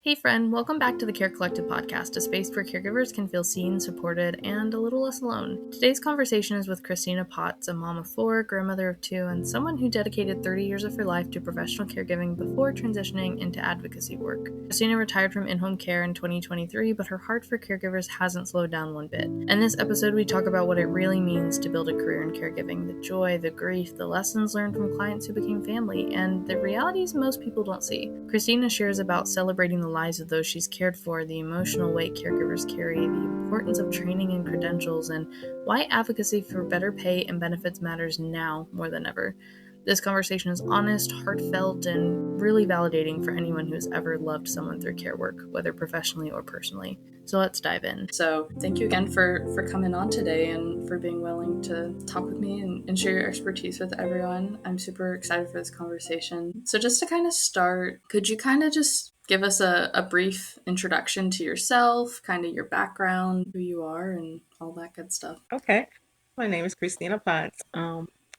Hey friend, welcome back to the Care Collective podcast, a space where caregivers can feel seen, supported, and a little less alone. Today's conversation is with Christina Potts, a mom of 4, grandmother of 2, and someone who dedicated 30 years of her life to professional caregiving before transitioning into advocacy work. Christina retired from in-home care in 2023, but her heart for caregivers hasn't slowed down one bit. In this episode, we talk about what it really means to build a career in caregiving, the joy, the grief, the lessons learned from clients who became family, and the realities most people don't see. Christina shares about celebrating the lives of those she's cared for, the emotional weight caregivers carry, the importance of training and credentials, and why advocacy for better pay and benefits matters now more than ever. This conversation is honest, heartfelt, and really validating for anyone who has ever loved someone through care work, whether professionally or personally. So let's dive in. So thank you again for coming on today and for being willing to talk with me and share your expertise with everyone. I'm super excited for this conversation. So just to kind of start, could you kind of just give us a brief introduction to yourself, kind of your background, who you are, and all that good stuff? Okay. My name is Christina Potts.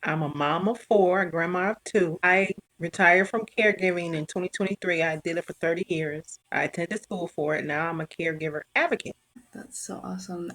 I'm a mom of 4, a grandma of 2. I retired from caregiving in 2023. I did it for 30 years. I attended school for it. Now I'm a caregiver advocate. That's so awesome.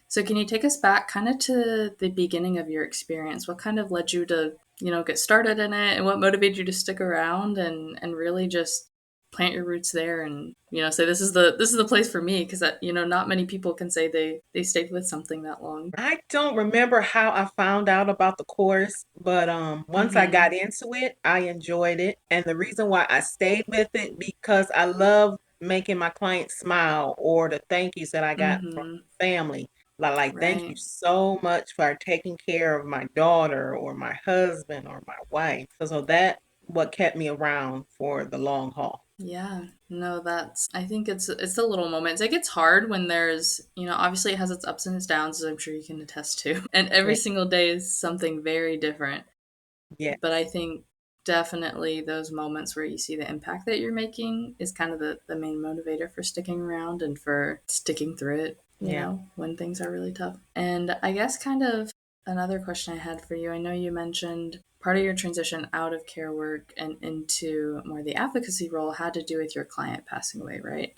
So can you take us back kind of to the beginning of your experience? What kind of led you to, get started in it, and what motivated you to stick around and really just plant your roots there and, say this is the place for me, because not many people can say they stayed with something that long. I don't remember how I found out about the course, but once I Mhm. got into it, I enjoyed it. And the reason why I stayed with it because I love making my clients smile or the thank yous that I got from Mhm. family. Thank you Right. so much for taking care of my daughter or my husband or my wife. So that what kept me around for the long haul. Yeah. No, I think it's the little moments. It gets hard when there's, obviously it has its ups and its downs, as I'm sure you can attest to. And every Yeah. single day is something very different. But I Yes. think definitely those moments where you see the impact that you're making is kind of the main motivator for sticking around and for sticking through it, Yeah. when things are really tough. And I guess kind of another question I had for you, I know you mentioned part of your transition out of care work and into more the advocacy role had to do with your client passing away, right?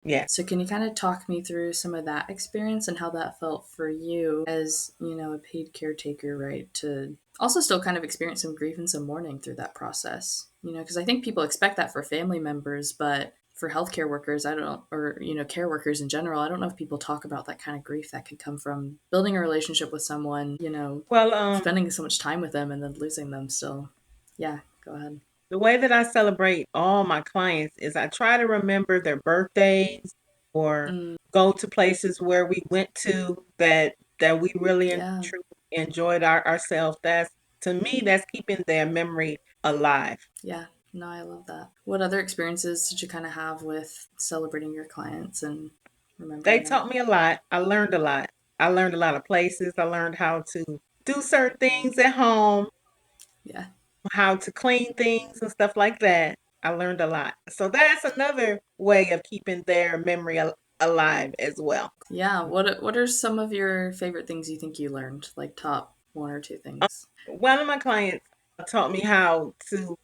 Yeah. So can you kind of talk me through some of that experience and how that felt for you as, a paid caretaker, right? To also still kind of experience some grief and some mourning through that process, because I think people expect that for family members, but for healthcare workers, I don't, or, care workers in general, I don't know if people talk about that kind of grief that can come from building a relationship with someone, Well, spending so much time with them and then losing them still. Yeah, go ahead. the way that I celebrate all my clients is I try to remember their birthdays or Mm, go to places where we went to that we really yeah. truly enjoyed ourselves. That's to me, that's keeping their memory alive. Yeah, no, I love that. What other experiences did you kind of have with celebrating your clients and They remembering them? taught me a lot. I learned a lot. I learned a lot of places. I learned how to do certain things at home, Yeah. how to clean things and stuff like that. I learned a lot. So that's another way of keeping their memory alive as well. Yeah. What are some of your favorite things you think you learned? Like top one or two things? One of my clients taught me how to,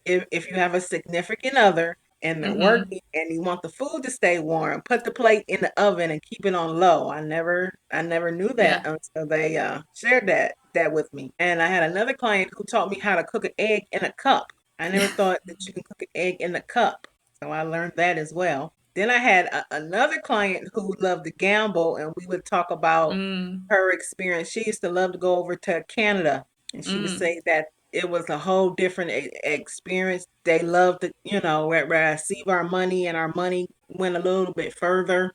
if you have a significant other and they're Mm-hmm. working and you want the food to stay warm, put the plate in the oven and keep it on low. I never knew that Yeah. until they shared that with me. And I had another client who taught me how to cook an egg in a cup. I never Yeah. thought that you can cook an egg in a cup, so I learned that as well. Then I had another client who loved to gamble, and we would talk about Mm. her experience. She used to love to go over to Canada, and she would Mm. say that it was a whole different experience. They loved it, where I receive our money and our money went a little bit further.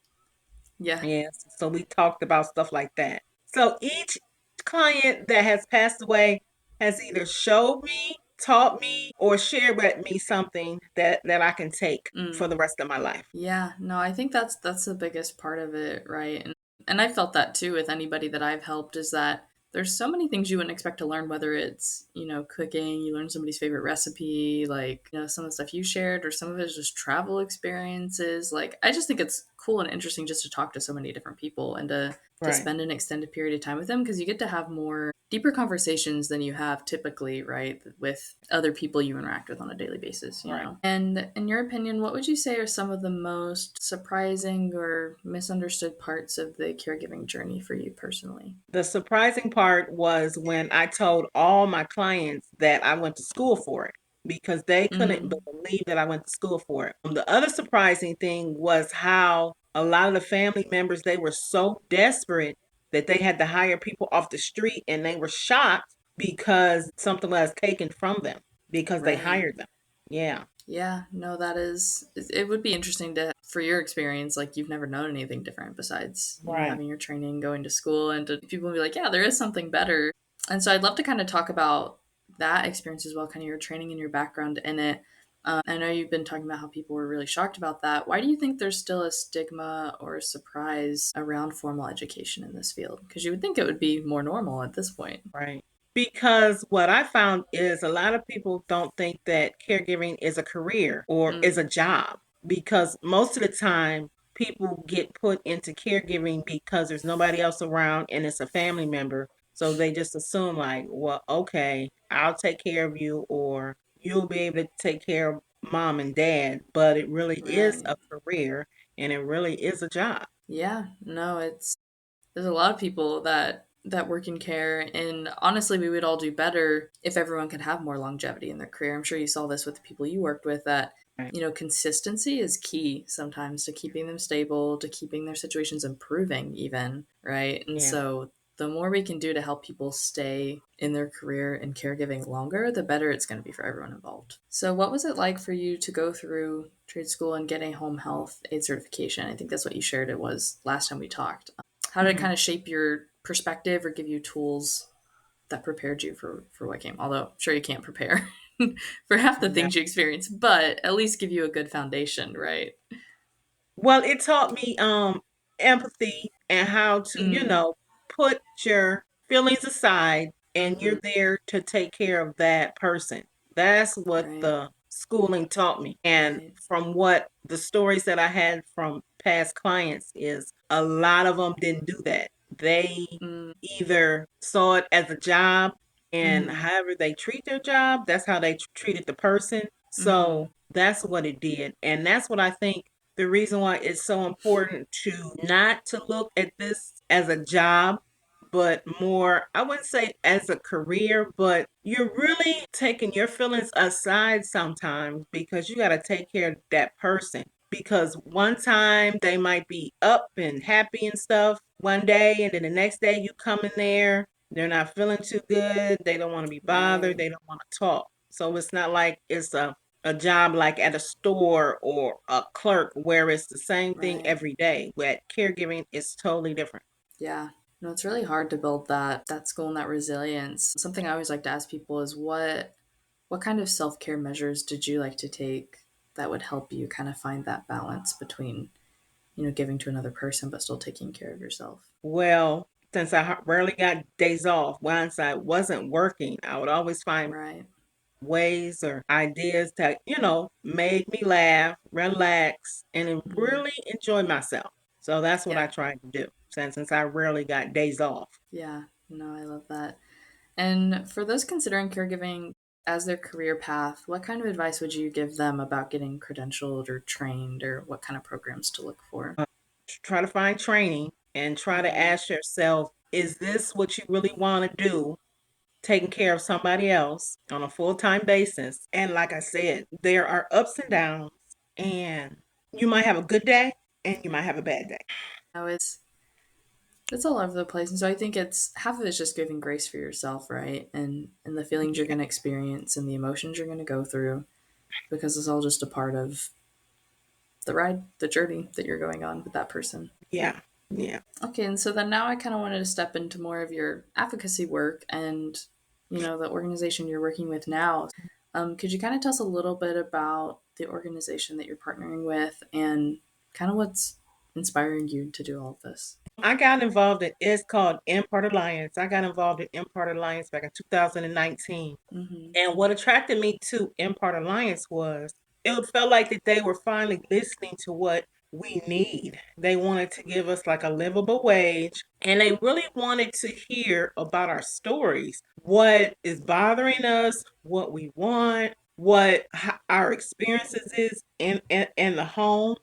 Yeah. Yes, so we talked about stuff like that. So each client that has passed away has either showed me, taught me, or shared with me something that I can take Mm. for the rest of my life. Yeah, no, I think that's the biggest part of it, right? And I felt that too with anybody that I've helped is that there's so many things you wouldn't expect to learn, whether it's, cooking, you learn somebody's favorite recipe, like, some of the stuff you shared, or some of it is just travel experiences. Like, I just think it's cool and interesting just to talk to so many different people and to Right. spend an extended period of time with them, because you get to have more deeper conversations than you have typically, right, with other people you interact with on a daily basis, you Right. know. And in your opinion, what would you say are some of the most surprising or misunderstood parts of the caregiving journey for you personally? The surprising part was when I told all my clients that I went to school for it because they couldn't Mm, believe that I went to school for it. The other surprising thing was how a lot of the family members, they were so desperate that they had to hire people off the street, and they were shocked because something was taken from them because they right. hired them. Yeah. Yeah, no, that is, it would be interesting to, for your experience, like you've never known anything different besides, you know, Right. having your training, going to school, and to, people will be like, yeah, there is something better. And so I'd love to kind of talk about that experience as well, kind of your training and your background in it. I know you've been talking about how people were really shocked about that. Why do you think there's still a stigma or a surprise around formal education in this field? Because you would think it would be more normal at this point. Right. Because what I found is a lot of people don't think that caregiving is a career or is Mm, a job, because most of the time people get put into caregiving because there's nobody else around and it's a family member. So they just assume, like, well, okay, I'll take care of you, or you'll be able to take care of mom and dad. But it really is right. a career, and it really is a job. Yeah, no, it's, there's a lot of people that work in care, and honestly we would all do better if everyone could have more longevity in their career. I'm sure you saw this with the people you worked with, that Right. you know, consistency is key sometimes to keeping them stable, to keeping their situations improving even, right? And Yeah. so the more we can do to help people stay in their career and caregiving longer, the better it's going to be for everyone involved. So what was it like for you to go through trade school and get a home health aide certification? I think that's what you shared it was last time we talked. How did it Mhm. kind of shape your perspective or give you tools that prepared you for what came? Although I'm sure you can't prepare for half the No. things you experience, but at least give you a good foundation, right? Well, it taught me empathy and how to, Mm, put your feelings aside, and mm-hmm. you're there to take care of that person. That's what Right, the schooling taught me. And right. from what the stories that I had from past clients is, a lot of them didn't do that. They Mm, either saw it as a job, and mm-hmm. however they treat their job, that's how they treated the person. Mm-hmm. So that's what it did. And that's what I think the reason why it's so important to not to look at this as a job, but more, I wouldn't say as a career, but you're really taking your feelings aside sometimes because you got to take care of that person. Because one time they might be up and happy and stuff one day, and then the next day you come in there, they're not feeling too good, they don't want to be bothered, Right, they don't want to talk. So it's not like it's a job like at a store or a clerk where it's the same thing right. every day. But caregiving is totally different. Yeah. No, it's really hard to build that skill and that resilience. Something I always like to ask people is what kind of self-care measures did you like to take that would help you kind of find that balance between, you know, giving to another person but still taking care of yourself? Well, since I rarely got days off, once I wasn't working, I would always find Right. ways or ideas that, made me laugh, relax, and Mm, really enjoy myself. So that's what I yeah. tried to do since I rarely got days off. Yeah. No, I love that. And for those considering caregiving as their career path, what kind of advice would you give them about getting credentialed or trained, or what kind of programs to look for? Uh, Try to find training and try to Mm-hmm. ask yourself, is this what you really want to do? Taking care of somebody else on a full-time basis. And like I said, there are ups and downs, and you might have a good day and you might have a bad day. No, it's all over the place, and so I think it's half of it's just giving grace for yourself, right? And the feelings you're Yeah, going to experience and the emotions you're going to go through, because it's all just a part of the ride, the journey that you're going on with that person. yeah, yeah. Okay, and so then now I kind of wanted to step into more of your advocacy work and, you know, the organization you're working with now. Could you kind of tell us a little bit about the organization that you're partnering with and kind of what's inspiring you to do all of this? I got involved in, it's called Impart Alliance. I got involved in Impart Alliance back in 2019. Mm-hmm. And what attracted me to Impart Alliance was it felt like that they were finally listening to what we need. They wanted to give us like a livable wage, and they really wanted to hear about our stories, what is bothering us, what we want, our experiences is in the home.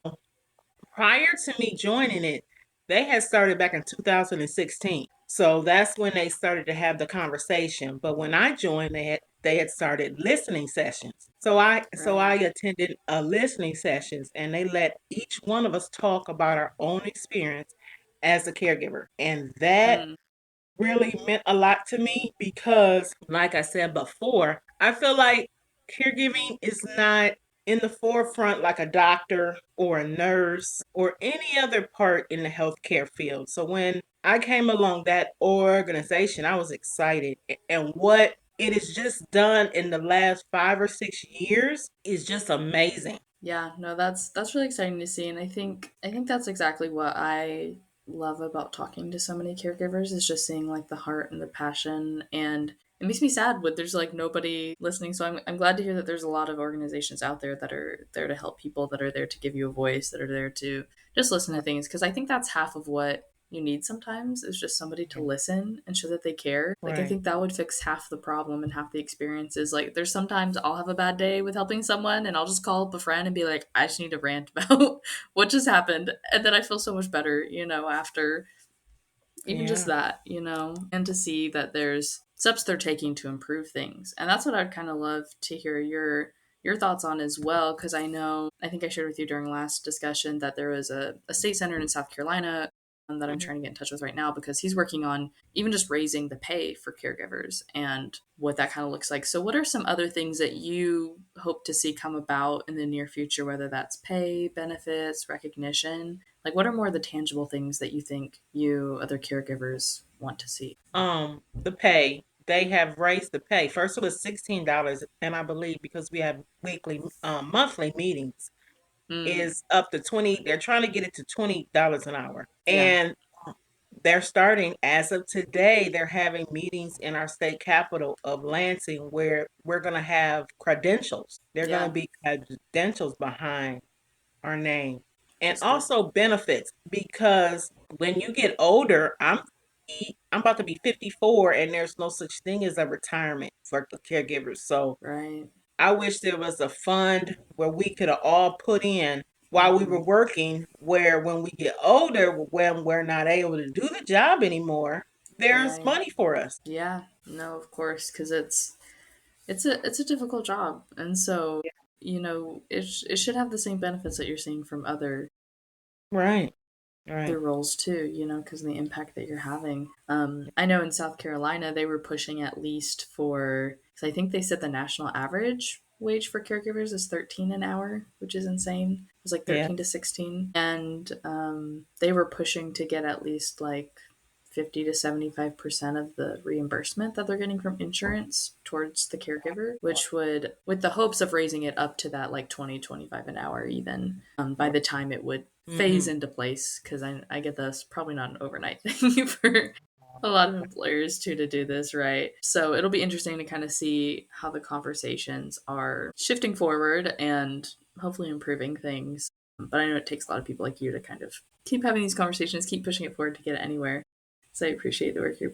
Prior to me joining it, they had started back in 2016. So that's when they started to have the conversation. But when I joined, they had started listening sessions. So I Right. attended listening sessions, and they let each one of us talk about our own experience as a caregiver. And that Mm. really meant a lot to me because, like I said before, I feel like caregiving is not in the forefront like a doctor or a nurse or any other part in the healthcare field. So when I came along that organization, I was excited. And what it has just done in the last 5 or 6 years is just amazing. Yeah, no, that's really exciting to see, and I think that's exactly what I love about talking to so many caregivers is just seeing like the heart and the passion, and it makes me sad when there's like nobody listening. So I'm glad to hear that there's a lot of organizations out there that are there to help people, that are there to give you a voice, that are there to just listen to things, because I think that's half of what you need sometimes is just somebody to listen and show that they care. Like I Right. think that would fix half the problem and half the experiences. Like there's sometimes I'll have a bad day with helping someone and I'll just call up a friend and be like, I just need to rant about what just happened. And then I feel so much better, after even just Yeah. that, and to see that there's steps they're taking to improve things. And that's what I'd kind of love to hear your thoughts on as well, because I think I shared with you during last discussion that there was a state senator in South Carolina that I'm Mhm. trying to get in touch with right now, because he's working on even just raising the pay for caregivers and what that kind of looks like. So what are some other things that you hope to see come about in the near future, whether that's pay, benefits, recognition? Like, what are more of the tangible things that you think you other caregivers want to see? The pay. They have raised the pay. First it was $16, and I believe because we have monthly meetings, Mm, is up to 20. They're trying to get it to $20 an hour. yeah, And they're starting as of today, they're having meetings in our state capital of Lansing where we're going to have credentials. They're going to yeah, be credentials behind our name, and that's good. also benefits, because when you get older, I'm about to be 54, and there's no such thing as a retirement for the caregivers. So Right. I wish there was a fund where we could have all put in while we Hmm. were working, where when we get older, when we're not able to do the job anymore, there's Right. money for us. Yeah. No, of course, because it's a difficult job, and so it should have the same benefits that you're seeing from Right, other right. roles too, because of the impact that you're having. I know in South Carolina, they were pushing at least for, because I think they said the national average wage for caregivers is 13 an hour, which is insane. It was like Yeah. 13 to 16. And they were pushing to get at least like 50 to 75% of the reimbursement that they're getting from insurance towards the caregiver, which would, with the hopes of raising it up to that like 20, 25 an hour, even by the time it would phase Mm-hmm. into place, because I get this probably not an overnight thing for a lot of employers too to do this, right? So it'll be interesting to kind of see how the conversations are shifting forward and hopefully improving things. But I know it takes a lot of people like you to kind of keep having these conversations, keep pushing it forward to get it anywhere. So I appreciate the work you're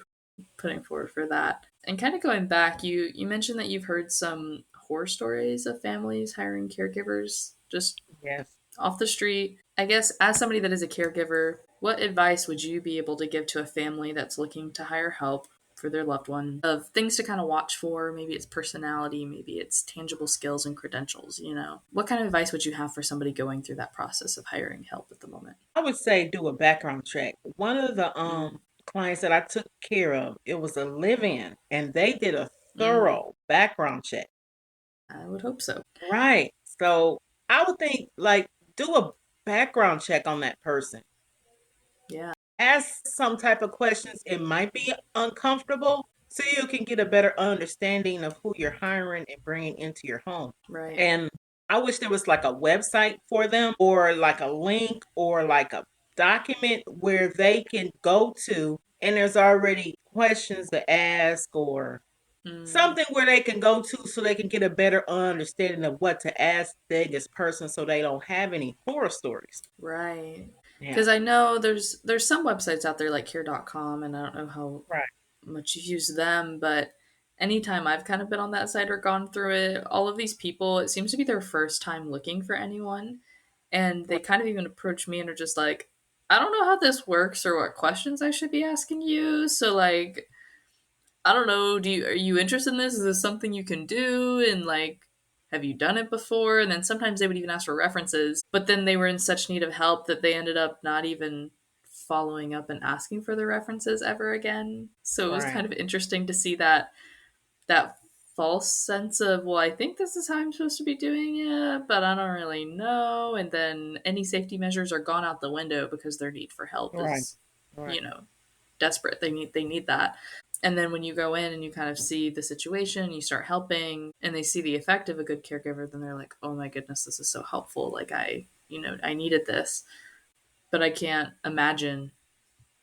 putting forward for that. And kind of going back, you mentioned that you've heard some horror stories of families hiring caregivers just Yes. off the street. I guess as somebody that is a caregiver, what advice would you be able to give to a family that's looking to hire help for their loved one, of things to kind of watch for? Maybe it's personality, maybe it's tangible skills and credentials. What kind of advice would you have for somebody going through that process of hiring help at the moment? I would say do a background check. One of the Mm, clients that I took care of, it was a live-in, and they did a mm, thorough background check. I would hope so. Right. So I would think, like, do a background check on that person. Yeah, Ask some type of questions. It might be uncomfortable, so you can get a better understanding of who you're hiring and bringing into your home. right. And I wish there was like a website for them, or like a link, or like a document where they can go to, and there's already questions to ask, or Mm, something where they can go to so they can get a better understanding of what to ask this person so they don't have any horror stories. right. Yeah. Because I know there's some websites out there like care.com, and I don't know how Right. much you use them, but anytime I've kind of been on that site or gone through it, all of these people, it seems to be their first time looking for anyone. And they Right. kind of even approach me and are just like, I don't know how this works or what questions I should be asking you. So like, I don't know, are you interested in this? Is this something you can do? And like, have you done it before? And then sometimes they would even ask for references, but then they were in such need of help that they ended up not even following up and asking for the references ever again. So it was Right. kind of interesting to see that false sense of, well, I think this is how I'm supposed to be doing it, but I don't really know. And then any safety measures are gone out the window because their need for help Right. is, Right. you know, desperate. They need that. And then when you go in and you kind of see the situation, you start helping, and they see the effect of a good caregiver, then they're like, "Oh my goodness, this is so helpful. Like I needed this." But I can't imagine,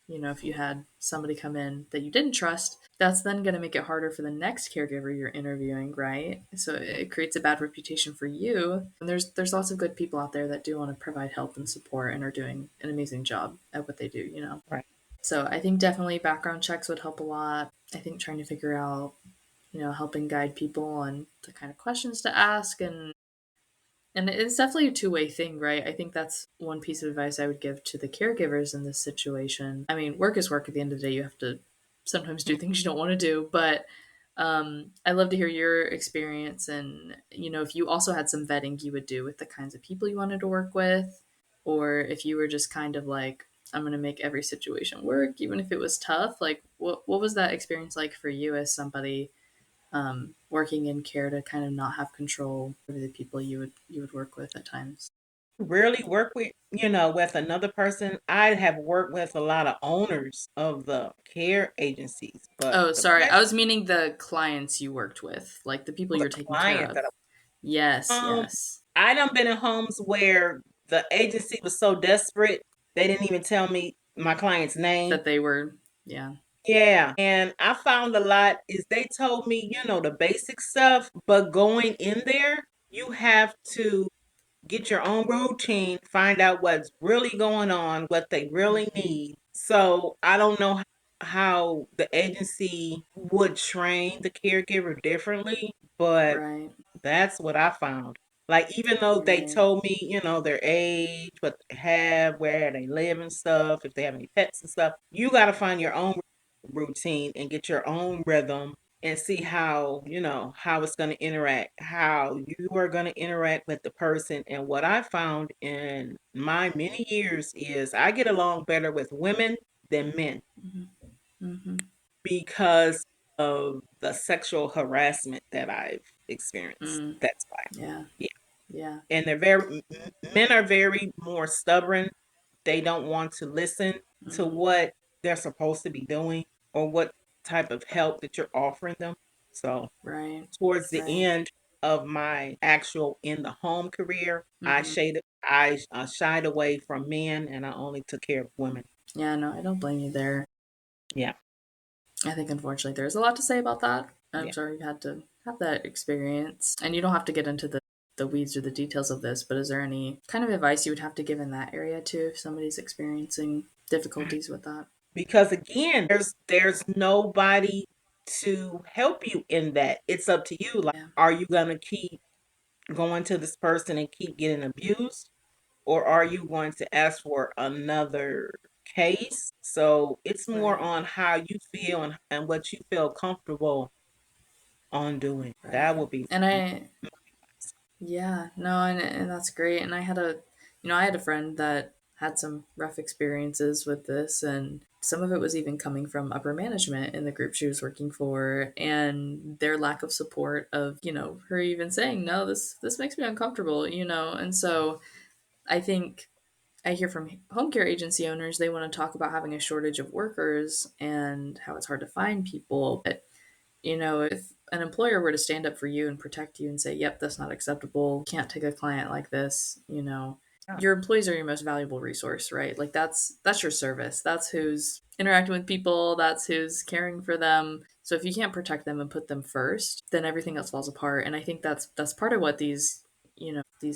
if you had somebody come in that you didn't trust, that's then going to make it harder for the next caregiver you're interviewing, right? So it creates a bad reputation for you. And there's lots of good people out there that do want to provide help and support and are doing an amazing job at what they do. Right. So I think definitely background checks would help a lot. I think trying to figure out, helping guide people on the kind of questions to ask, and it's definitely a two-way thing, right? I think that's one piece of advice I would give to the caregivers in this situation. I mean, work is work at the end of the day. You have to sometimes do things you don't want to do, but I'd love to hear your experience, and if you also had some vetting you would do with the kinds of people you wanted to work with, or if you were just kind of like, I'm going to make every situation work, even if it was tough. Like, what was that experience like for you as somebody working in care to kind of not have control over the people you would work with at times? Rarely work with another person. I have worked with a lot of owners of the care agencies, but Oh, the sorry. I place, was meaning the clients you worked with, like the people the you're taking care client of. that Yes, um yes. I done been in homes where the agency was so desperate they didn't even tell me my client's name. That they were, yeah, Yeah, and I found a lot is they told me, the basic stuff, but going in there, you have to get your own routine, find out what's really going on, what they really need. So I don't know how the agency would train the caregiver differently, but right, that's what I found. Like, even though they right. told me, their age, what they have, where they live and stuff, if they have any pets and stuff, you got to find your own routine and get your own rhythm and see how it's going to interact, how you are going to interact with the person. And what I found in my many years is I get along better with women than men Hmm. Hmm. because of the sexual harassment that I've experienced. Mm, That's why. yeah, Yeah. yeah, And men are very more stubborn. They don't want to listen to hmm, what they're supposed to be doing or what type of help that you're offering them. So, right, towards the right. end of my actual in the home career, Hmm. I shied away from men and I only took care of women. Yeah, no, I don't blame you there. Yeah. I think unfortunately there's a lot to say about that. I'm Yeah. sorry you had to have that experience. And you don't have to get into the weeds or the details of this, but is there any kind of advice you would have to give in that area too if somebody's experiencing difficulties with that? Because again, there's nobody to help you in that. It's up to you. Like, Yeah, are you gonna keep going to this person and keep getting abused? Or are you going to ask for another case? So it's more right, on how you feel and what you feel comfortable on doing. That right. would be And yeah, no, and that's great. And I had a friend that had some rough experiences with this, and some of it was even coming from upper management in the group she was working for, and their lack of support of, her even saying, no, this makes me uncomfortable. And so I think I hear from home care agency owners, they want to talk about having a shortage of workers and how it's hard to find people. But if an employer were to stand up for you and protect you and say, yep, that's not acceptable, can't take a client like this, yeah. your employees are your most valuable resource, right? Like that's your service. That's who's interacting with people, that's who's caring for them. So if you can't protect them and put them first, then everything else falls apart. And I think that's part of what these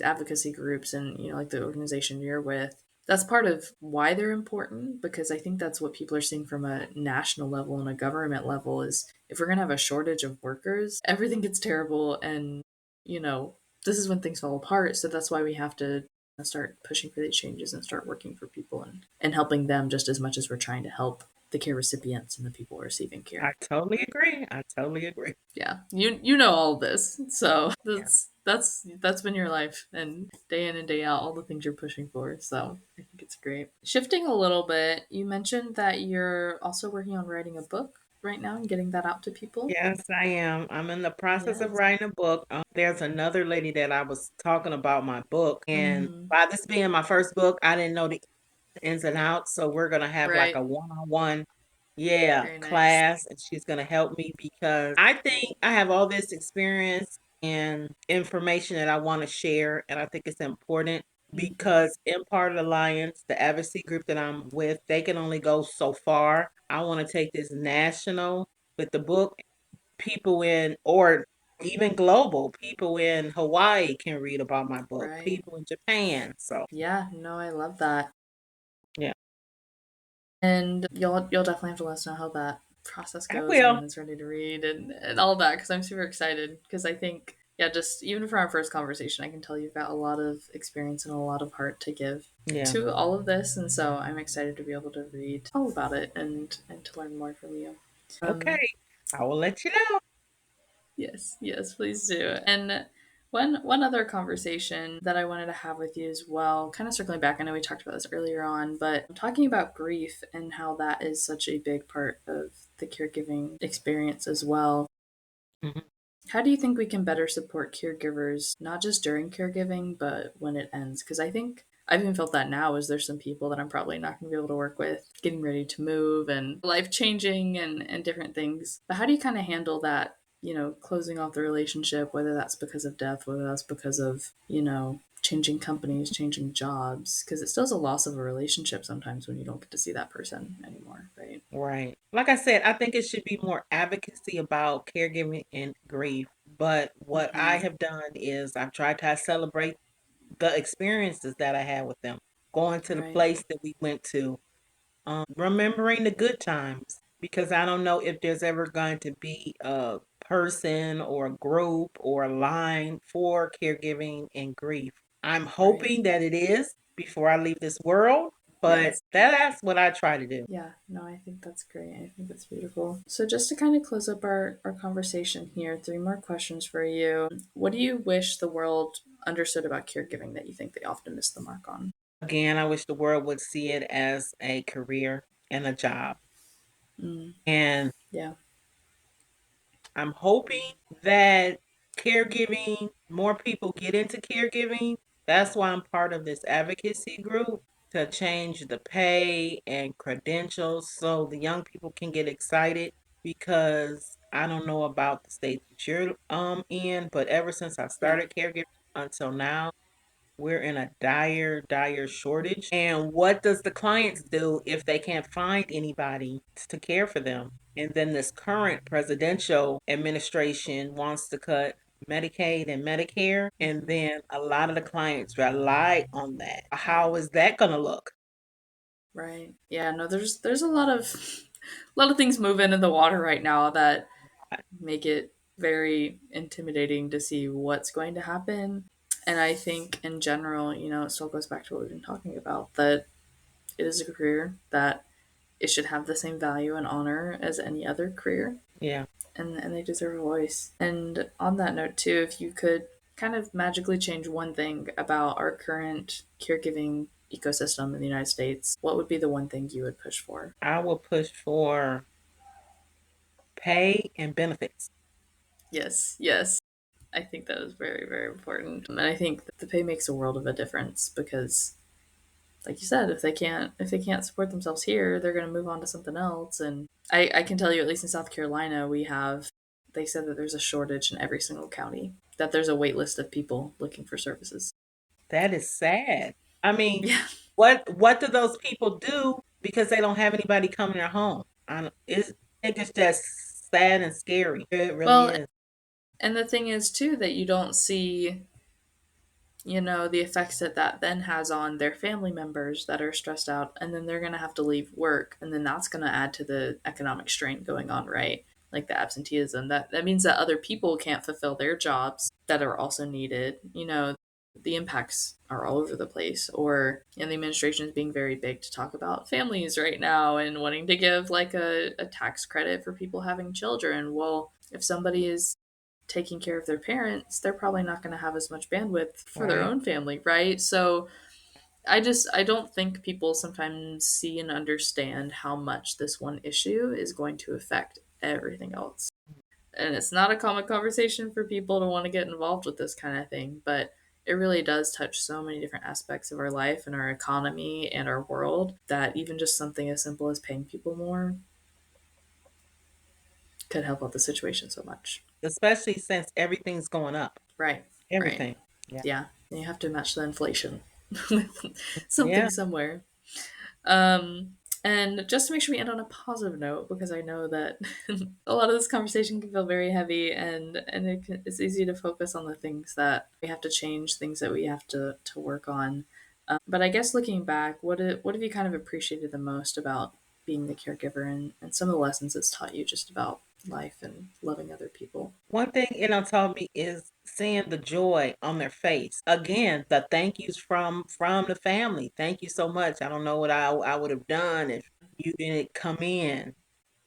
advocacy groups and like the organization you're with, that's part of why they're important, because I think that's what people are seeing from a national level and a government level is if we're going to have a shortage of workers, everything gets terrible, and you know this is when things fall apart. So that's why we have to start pushing for these changes and start working for people and helping them just as much as we're trying to help the care recipients and the people receiving care. I totally agree. I totally agree. Yeah, you know all of this, so Yeah. that's been your life, and day in and day out, all the things you're pushing for. So I think it's great. Shifting a little bit, you mentioned that you're also working on writing a book right now and getting that out to people. Yes, I am. I'm in the process of Yes. writing a book. There's another lady that I was talking about my book, and Mm-hmm. by this being my first book, I didn't know the ins and outs. So we're gonna have like Right. a one-on-one, yeah, Very nice. class, and she's gonna help me because I think I have all this experience and information that I want to share, and I think it's important Mm-hmm. because Impart Alliance, the advocacy group that I'm with, they can only go so far. I want to take this national with the book. People in, or even global, people in Hawaii can read about my book, Right. people in Japan. So, Yeah. No, I love that. yeah, And you'll definitely have to let us know how that process I goes and will. when it's ready to read and all that, because I'm super excited, because I think, yeah, just even from our first conversation, I can tell you've got a lot of experience and a lot of heart to give Yeah. to all of this, and so I'm excited to be able to read all about it and to learn more from you. Um, Okay. I will let you know. Yes, yes, please do. And one other conversation that I wanted to have with you as well, kind of circling back, I know we talked about this earlier on, but talking about grief and how that is such a big part of the caregiving experience as well. Mhm. How do you think we can better support caregivers, not just during caregiving, but when it ends? Because I think I've even felt that now, is there's some people that I'm probably not going to be able to work with, getting ready to move and life changing and different things. But how do you kind of handle that, closing off the relationship, whether that's because of death, whether that's because of, changing companies, changing jobs? Because it still is a loss of a relationship sometimes when you don't get to see that person anymore, right? Right. Like I said, I think it should be more advocacy about caregiving and grief. But what I Mm-hmm. have done is I've tried to celebrate the experiences that I had with them, going to the Right, place that we went to, remembering the good times, because I don't know if there's ever going to be a person or a group or a line for caregiving and grief. I'm right. hoping that it is before I leave this world, but Yes. that's what I try to do. Yeah, no, I think that's great. I think that's beautiful. So, just to kind of close up our conversation here, three more questions for you. What do you wish the world understood about caregiving that you think they often miss the mark on? Again, I wish the world would see it as a career and a job. Mm, And yeah, I'm hoping that caregiving, more people get into caregiving. That's why I'm part of this advocacy group to change the pay and credentials so the young people can get excited because I don't know about the state that you're in, but ever since I yeah, started caregiving until now, we're in a dire, dire shortage. And what does the clients do if they can't find anybody to care for them? And then this current presidential administration wants to cut Medicaid and Medicare. And hmm, then a lot of the clients rely on that. How is that going to look? right. Yeah, no, there's a lot of a lot of things moving in the water right now that make it very intimidating to see what's going to happen. And I think in general, it still goes back to what we've been talking about, that it is a career that it should have the same value and honor as any other career, Yeah, and they deserve a voice. And on that note, too, if you could kind of magically change one thing about our current caregiving ecosystem in the United States, what would be the one thing you would push for? I will push for pay and benefits. Yes, yes. I think that is very, very important. And I think that the pay makes a world of a difference because, like you said, if they can't support themselves here, they're going to move on to something else. And I can tell you, at least in South Carolina, they said that there's a shortage in every single county, that there's a wait list of people looking for services. That is sad. I mean, Yeah, what do those people do because they don't have anybody coming to their home? I think it's just sad and scary. It really Well, is. and the thing is too that you don't see, the effects that that then has on their family members that are stressed out, and then they're going to have to leave work, and then that's going to add to the economic strain going on, right? Like the absenteeism. That means that other people can't fulfill their jobs that are also needed. The impacts are all over the place. Or, and the administration is being very big to talk about families right now and wanting to give like a tax credit for people having children. Well, if somebody is taking care of their parents, they're probably not going to have as much bandwidth for their Right. own family, right? So I don't think people sometimes see and understand how much this one issue is going to affect everything else. And it's not a common conversation for people to want to get involved with this kind of thing, but it really does touch so many different aspects of our life and our economy and our world that even just something as simple as paying people more could help out the situation so much. Especially since everything's going up. Right, right. Everything. Yeah. Yeah, you have to match the inflation with something Yeah. somewhere. Um, and just to make sure we end on a positive note, because I know that a lot of this conversation can feel very heavy, and it's easy to focus on the things that we have to change, things that we have to work on. But I guess looking back, what have you kind of appreciated the most about being the caregiver, and some of the lessons it's taught you just about life and loving other people? One thing it done taught me is seeing the joy on their face. Again, the thank yous from the family. Thank you so much. I don't know what I would have done if you didn't come in.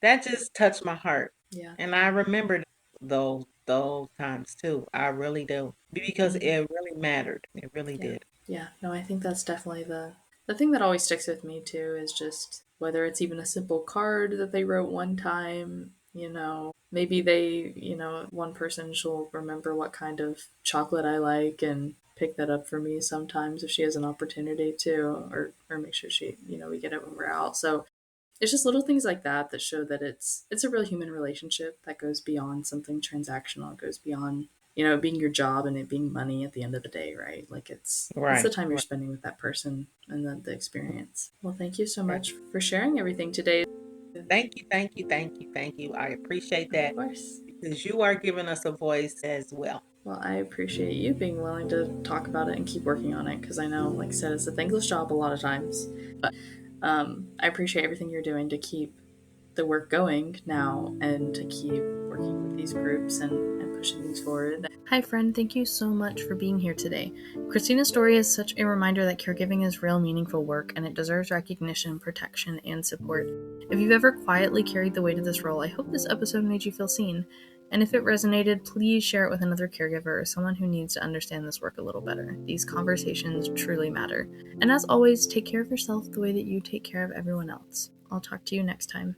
That just touched my heart. Yeah. And I remember those times too. I really do. Because Mhm. it really mattered. It really Yeah. did. Yeah. No, I think that's definitely the thing that always sticks with me too is just whether it's even a simple card that they wrote one time, maybe they, one person she'll remember what kind of chocolate I like and pick that up for me sometimes if she has an opportunity to, or make sure she, we get it when we're out. So it's just little things like that that show that it's a real human relationship that goes beyond something transactional. It goes beyond being your job and it being money at the end of the day, right? Like it's the Right. time you're Right. spending with that person and the experience. Well, thank you so Right. much for sharing everything today. Thank you, thank you, thank you, thank you. I appreciate Of that course. because you are giving us a voice as well. Well, I appreciate you being willing to talk about it and keep working on it because I know, like I said, it's a thankless job a lot of times. But I appreciate everything you're doing to keep the work going now and to keep working with these groups and pushing these forward. Hi, friend. Thank you so much for being here today. Christina's story is such a reminder that caregiving is real, meaningful work and it deserves recognition, protection, and support. If you've ever quietly carried the weight of this role, I hope this episode made you feel seen. And if it resonated, please share it with another caregiver or someone who needs to understand this work a little better. These conversations truly matter. And as always, take care of yourself the way that you take care of everyone else. I'll talk to you next time.